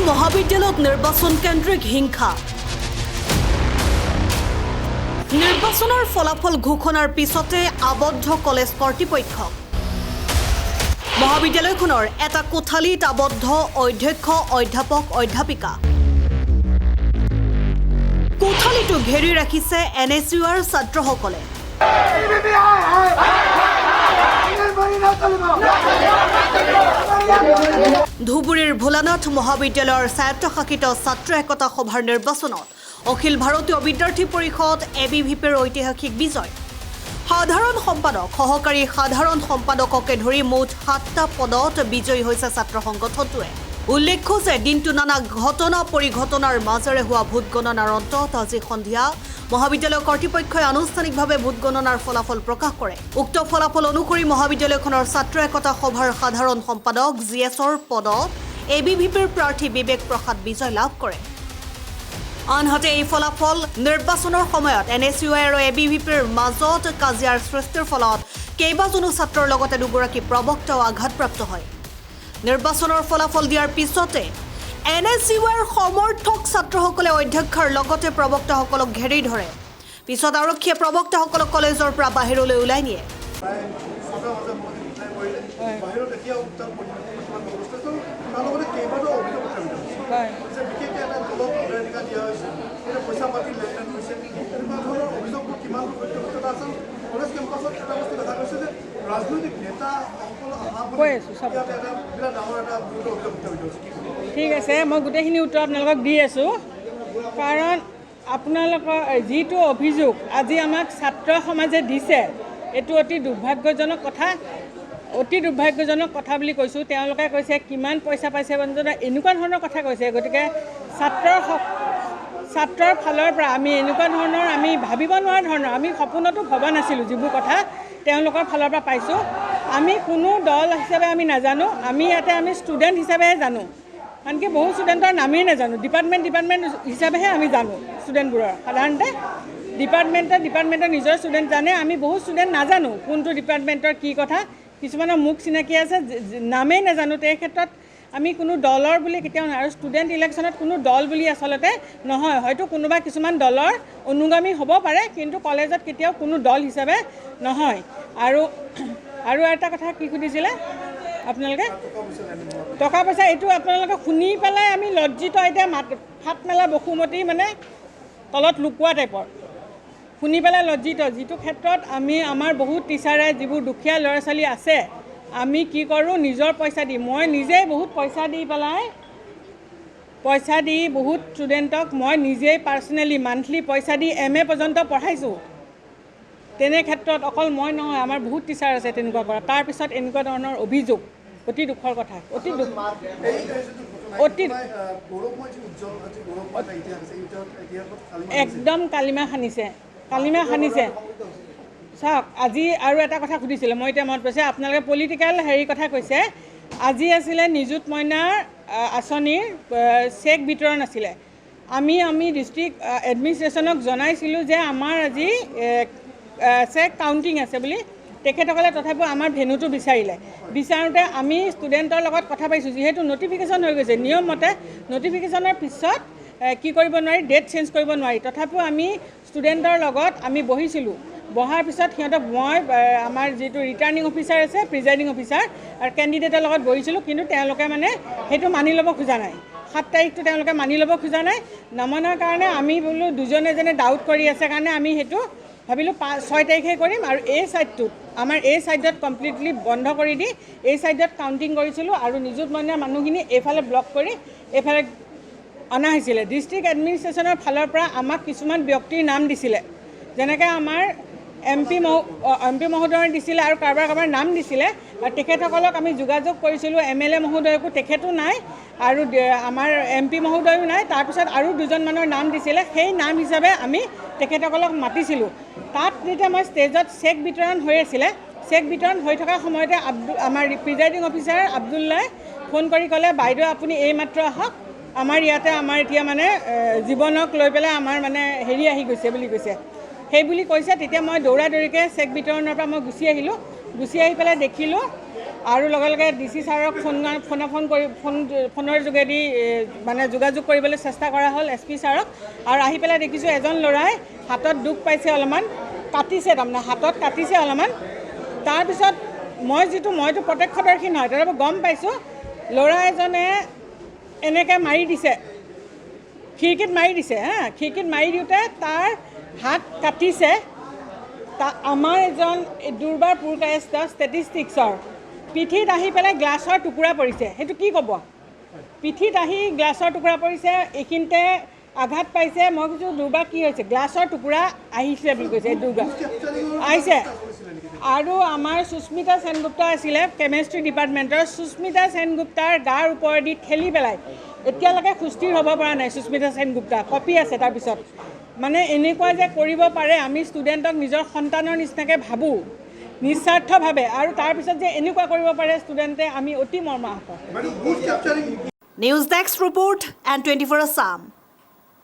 মহাবিদ্যালয়ত নিৰ্বাচন কেন্দ্ৰিক হিংসা নিৰ্বাচনৰ ফলাফল ঘোষণাৰ পিছতে আবদ্ধ কলেজ কৰ্তৃপক্ষ মহাবিদ্যালয়খনৰ এটা কোঠালিত আবদ্ধ অধ্যক্ষ অধ্যাপক অধ্যাপিকা কোঠালিটো ঘেৰি ৰাখিছে NSUৰ ছাত্ৰসকলে ধুবুৰীৰ ভোলানাথ মহাবিদ্যালয়ৰ স্বায়ত্তশাসিত ছাত্ৰ একতা সভাৰ নিৰ্বাচনত অখিল ভাৰতীয় বিদ্যাৰ্থী পৰিষদ ABVPৰ ঐতিহাসিক বিজয় সাধাৰণ সম্পাদক সহকাৰী সাধাৰণ সম্পাদককে ধৰি মুঠ 7টা পদত বিজয়ী হৈছে ছাত্ৰ সংগঠনটোৱে উল্লেখ্য যে দিনটো নানা ঘটনা পৰিঘটনাৰ মাজেৰে হোৱা ভোট গণনাৰ অন্তত আজি সন্ধিয়া মহাবিদ্যালয় কৰ্তৃপক্ষই আনুষ্ঠানিকভাৱে ভোট গণনাৰ ফলাফল প্ৰকাশ কৰে উক্ত ফলাফল অনুসৰি মহাবিদ্যালয়খনৰ ছাত্ৰ একতা সভাৰ সাধাৰণ সম্পাদক GSৰ পদত ABVPৰ প্ৰাৰ্থী বিবেক প্ৰসাদ বিজয় লাভ কৰে আনহাতে এই ফলাফল নিৰ্বাচনৰ সময়ত NSU আৰু ABVPৰ মাজত কাজিয়াৰ সৃষ্টিৰ ফলত কেইবাজনো ছাত্ৰৰ লগতে দুগৰাকী প্ৰবক্তাও আঘাতপ্ৰাপ্ত হয় নিৰ্বাচনৰ ফলাফল দিয়াৰ পিছতে NSUৰ সমৰ্থক ছাত্ৰসকলে অধ্যক্ষৰ লগতে প্ৰবক্তাসকলক ঘেৰি ধৰে পিছত আৰক্ষীয়ে প্ৰবক্তাসকলক কলেজৰ পৰা বাহিৰলৈ ওলাই নিয়ে ঠিক আছে মই গোটেইখিনি উত্তৰ আপোনালোকক দি আছোঁ কাৰণ আপোনালোকৰ যিটো অভিযোগ আজি আমাক ছাত্ৰ সমাজে দিছে এইটো অতি দুৰ্ভাগ্যজনক কথা বুলি কৈছোঁ তেওঁলোকে কৈছে কিমান পইচা পাইছে এনেকুৱা ধৰণৰ কথা কৈছে গতিকে ছাত্ৰৰ ফালৰ পৰা আমি এনেকুৱা ধৰণৰ আমি ভাবিব নোৱাৰা ধৰণৰ আমি সপোনতো ভবা নাছিলোঁ যিবোৰ কথা তেওঁলোকৰ ফালৰ পৰা পাইছোঁ আমি কোনো দল হিচাপে আমি নাজানো আমি ইয়াতে আমি ষ্টুডেণ্ট হিচাপেহে জানো আনকি বহু ষ্টুডেণ্টৰ নামেই নাজানো ডিপাৰ্টমেণ্ট হিচাপেহে আমি জানো ষ্টুডেণ্টবোৰৰ সাধাৰণতে ডিপাৰ্টমেণ্টৰ নিজৰ ষ্টুডেণ্ট জানে আমি বহু ষ্টুডেণ্ট নাজানো কোনটো ডিপাৰ্টমেণ্টৰ কি কথা কিছুমানৰ মুখ চিনাকি আছে নামেই নাজানো এই ক্ষেত্ৰত আমি কোনো দলৰ বুলি কেতিয়াও নহয় আৰু ষ্টুডেণ্ট ইলেকশ্যনত কোনো দল বুলি আচলতে নহয় হয়তো কোনোবা কিছুমান দলৰ অনুগামী হ'ব পাৰে কিন্তু কলেজত কেতিয়াও কোনো দল হিচাপে নহয় আৰু এটা কথা কি সুধিছিলে আপোনালোকে টকা পইচা এইটো আপোনালোকে শুনি পেলাই আমি লজ্জিত এতিয়া ফাট মেলা বসুমতী মানে তলত লুকোৱা টাইপৰ শুনি পেলাই লজ্জিত যিটো ক্ষেত্ৰত আমি আমাৰ বহুত টিচাৰে যিবোৰ দুখীয়া ল'ৰা ছোৱালী আছে আমি কি কৰোঁ নিজৰ পইচা দি মই নিজেই বহুত পইচা দি বহুত ষ্টুডেণ্টক মই নিজেই পাৰ্চনেলি মান্থলি পইচা দি MA পৰ্যন্ত পঢ়াইছোঁ তেনে ক্ষেত্ৰত অকল মই নহয় আমাৰ বহুত টিচাৰ আছে তেনেকুৱা কৰা তাৰপিছত এনেকুৱা ধৰণৰ অভিযোগ অতি দুখৰ কথা একদম কালিমা খানিছে চাওক আজি আৰু এটা কথা সুধিছিলে মই এতিয়া মনত পৰিছে আপোনালোকে পলিটিকেল কথা কৈছে আজি আছিলে নিযুত মইনাৰ আঁচনিৰ চেক বিতৰণ আছিলে আমি ডিষ্ট্ৰিক্ট এডমিনিষ্ট্ৰেশ্যনক জনাইছিলোঁ যে আমাৰ আজি চেক কাউণ্টিং আছে বুলি তেখেতসকলে তথাপিও আমাৰ ভেনুটো বিচাৰোঁতে আমি ষ্টুডেণ্টৰ লগত কথা পাইছোঁ যিহেতু নটিফিকেশ্যন হৈ গৈছে নিয়ম মতে নটিফিকেশ্যনৰ পিছত কি কৰিব নোৱাৰি ডেট চেঞ্জ কৰিব নোৱাৰি তথাপিও আমি ষ্টুডেণ্টৰ লগত আমি বহিছিলোঁ বহাৰ পিছত সিহঁতক মই আমাৰ যিটো ৰিটাৰ্ণিং অফিচাৰ আছে প্ৰিজাইডিং অফিচাৰ আৰু কেণ্ডিডেটৰ লগত বহিছিলোঁ কিন্তু তেওঁলোকে মানে সেইটো মানি ল'ব খোজা নাই 7 তাৰিখটো তেওঁলোকে মানি ল'ব খোজা নাই নমনাৰ কাৰণে আমি বোলো দুজনে এজনে ডাউট কৰি আছে কাৰণে আমি সেইটো ভাবিলোঁ 6 তাৰিখে কৰিম আৰু এই ছাইডটোত আমাৰ এই ছাইডত কমপ্লিটলি বন্ধ কৰি দি এই ছাইডত কাউণ্টিং কৰিছিলোঁ আৰু নিযুত মইনাৰ মানুহখিনি এইফালে ব্লক কৰি এইফালে অনা হৈছিলে ডিষ্ট্ৰিক্ট এডমিনিষ্ট্ৰেশ্যনৰ ফালৰ পৰা আমাক কিছুমান ব্যক্তিৰ নাম দিছিলে যেনেকৈ আমাৰ MP মহোদয় দিছিলে আৰু কাৰোবাৰ নাম দিছিলে আৰু তেখেতসকলক আমি যোগাযোগ কৰিছিলোঁ MLA মহোদয়কো তেখেতো নাই আৰু আমাৰ MP মহোদয়ো নাই তাৰপিছত আৰু দুজনমানৰ নাম দিছিলে সেই নাম হিচাপে আমি তেখেতসকলক মাতিছিলোঁ তাত যেতিয়া মই ষ্টেজত চেক বিতৰণ হৈ আছিলে চেক বিতৰণ হৈ থকা সময়তে আমাৰ প্ৰিজাইডিং অফিচাৰ আব্দুল্লাই ফোন কৰি ক'লে বাইদেউ আপুনি এইমাত্ৰ আহক আমাৰ ইয়াতে আমাৰ এতিয়া মানে জীৱনক লৈ পেলাই আমাৰ মানে আহি গৈছে বুলি কৈছে সেই বুলি কৈছে তেতিয়া মই দৌৰা দৌৰিকৈ চেক বিতৰণৰ পৰা মই গুচি আহি পেলাই দেখিলোঁ আৰু লগে লগে DC ছাৰক ফোনৰ যোগেদি মানে যোগাযোগ কৰিবলৈ চেষ্টা কৰা হ'ল SP ছাৰক আৰু আহি পেলাই দেখিছোঁ এজন ল'ৰাই হাতত দুখ পাইছে অলপমান কাটিছে তাৰমানে হাতত কাটিছে অলপমান তাৰপিছত মইতো প্ৰত্যক্ষদৰ্শী নহয় তথাপি গম পাইছোঁ ল'ৰা এজনে এনেকৈ মাৰি দিছে খিৰিকীত মাৰি দিছে খিৰিকীত মাৰি দিওঁতে তাৰ হাত কাটিছে আমাৰ এজন দুৰ্বাৰ পুৰকায়স্থ ষ্টেটিষ্টিক্সৰ পিঠিত আহি পেলাই গ্লাছৰ টুকুৰা পৰিছে সেইটো কি ক'ব পিঠিত আহি গ্লাছৰ টুকুৰা পৰিছে এইখিনিতে আঘাত পাইছে মই কৈছোঁ দুৰ্বাৰ কি হৈছে গ্লাছৰ টুকুৰা আহিছে বুলি কৈছে দুৰ্বাৰ আহিছে আৰু আমাৰ সুস্মিতা সেনগুপ্তা আছিলে কেমেষ্ট্ৰি ডিপাৰ্টমেণ্টৰ সুস্মিতা সেনগুপ্তাৰ গাৰ ওপৰেদি ঠেলি পেলাই এতিয়ালৈকে সুস্থিৰ হ'ব পৰা নাই সুস্মিতা সেনগুপ্তা কপি আছে তাৰপিছত মানে এনেকুৱা যে কৰিব পাৰে আমি ষ্টুডেণ্টক নিজৰ সন্তানৰ নিচিনাকৈ ভাবোঁ নিস্বাৰ্থভাৱে আৰু তাৰপিছত যে এনেকুৱা কৰিব পাৰে ষ্টুডেণ্টে আমি অতি মৰ্মাহত news desk report and 24 Assam